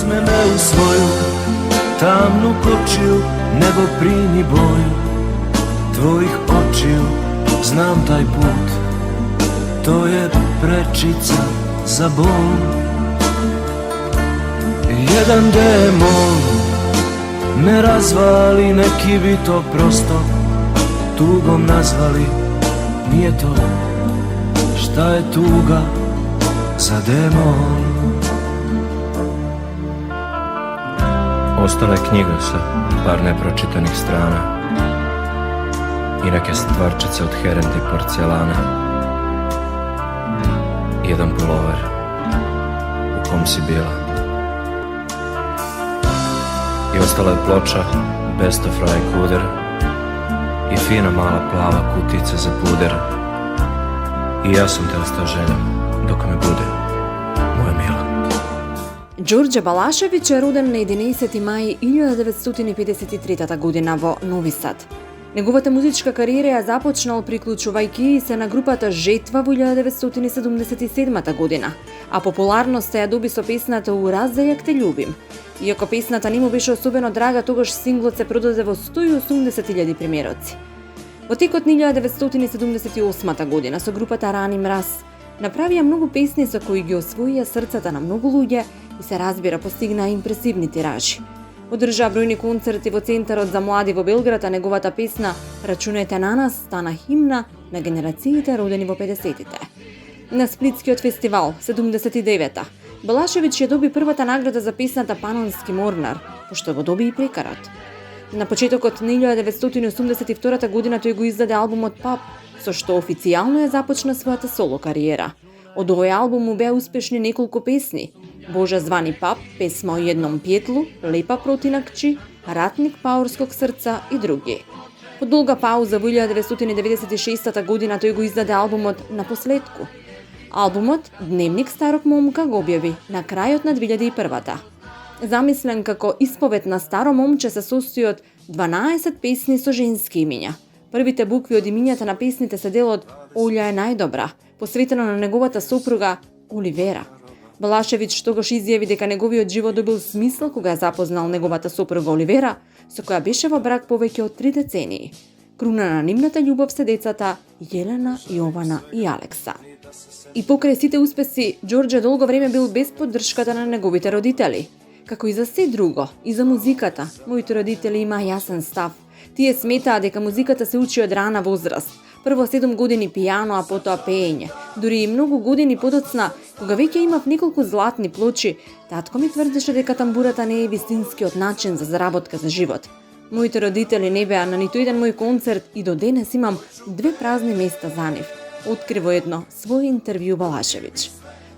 uzme me u svoju tamnu kočiju, nebo primi boju tvojih očiju. Znam taj put, to je prečica za bol. Jedan demon me razvali, neki bi to prosto tugom nazvali. Nije to, šta je tuga za demon. Ostala je knjiga sa par nepročitanih strana i neke stvarčice od herende i porcelana. Jedan pulover u kom si bila. I ostala je ploča Best of Ray Kuder i fina mala plava kutica za puder. I ja sam te ostao željom dok me bude, moja mila. Đurđe Balašević je роден на 11 мај 1953 година во Нови Сад. Неговата музичка кариера ја започнал приклучувајќи се на групата Жетва во 1977 година, а популарноста ја доби со песната "Ураз за јак те љубим". Иако песната не му беше особено драга, тогаш синглот се продаде во 180.000 примероци. Во текот на 1978 година со групата Рани Мраз направија многу песни со кои ги освоија срцата на многу луѓе и се разбира постигнаа импресивни тиражи. Одржа бројни концерти во Центарот за млади во Белград, а неговата песна "Рачунете на нас" стана химна на генерациите родени во 50-тите. На Сплитскиот фестивал 79-та Балашевиќ ја доби првата награда за песната "Панонски морнар", пошто го доби и прекарат. На почетокот на 1982 година тој го издаде албумот "Пап", со што официјално ја започна својата соло кариера. Од овој албум му беа успешни неколку песни: "Божа звани пап", "Песма о едном петлу", "Лепа протинакчи", "Ратник паурског срца" и други. По долга пауза во 1996 година тој го издаде албумот "Напоследку". Албумот "Дневник старог момка" го објави на крајот на 2001-та. Замислен како исповед на старо момче, се состои од 12 песни со женски имиња. Првите букви од имињата на песните се дел од "Олја е најдобра", посветено на неговата сопруга Оливера. Балашевиќ тогаш изјави дека неговиот живот добил смисла кога ја запознал неговата сопруга Оливера, со која беше во брак повеќе од 3 децении. Круна на нивната љубов се децата Јелена, Јована и Алекса. И покрај сите успеси, Ѓорѓе долго време бил без поддршката на неговите родители. Како и за се друго, и за музиката, моите родители имаа јасен став. Тие сметаа дека музиката се учи од рана возраст. Прво 7 години пијано, а потоа пеење. Дури и многу години подоцна, кога веќе имав неколку златни плочи, татко ми тврдеше дека тамбурата не е вистинскиот начин за заработка за живот. Моите родители не беа на ниту еден мој концерт и до денес имам 2 празни места за нив, откри во едно свој интервју Балашевиќ.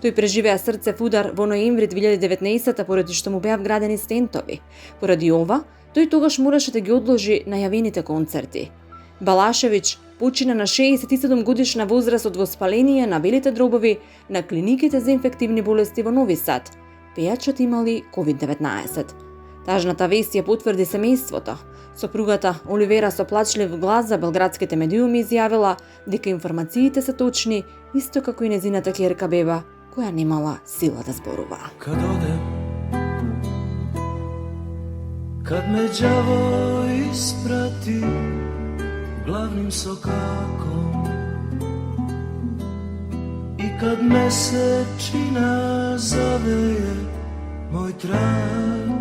Тој преживеа срцев удар во ноември 2019 поради што му беа вградени стентови. Поради ова, тој тогаш мораше да ги одложи најавените концерти. Балашевиќ почина на 67 годишна возраст од воспаление на белите дробови на клиниките за инфективни болести во Нови Сад. Пејачот имали COVID-19. Тажната вест ја потврди семејството. Сопругата Оливера со плачлив глас за белградските медиуми изјавила дека информациите се точни, исто како и незината ќерка беба, која немала сила да зборува. Kad odem, kad me đavo isprati glavnim sokakom i kad mesečina zaveje moj trag,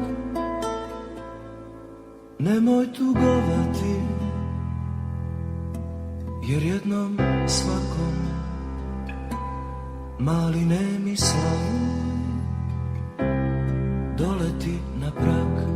nemoj tugovati, jer jednom svakom mali nemi slav doleti na prag.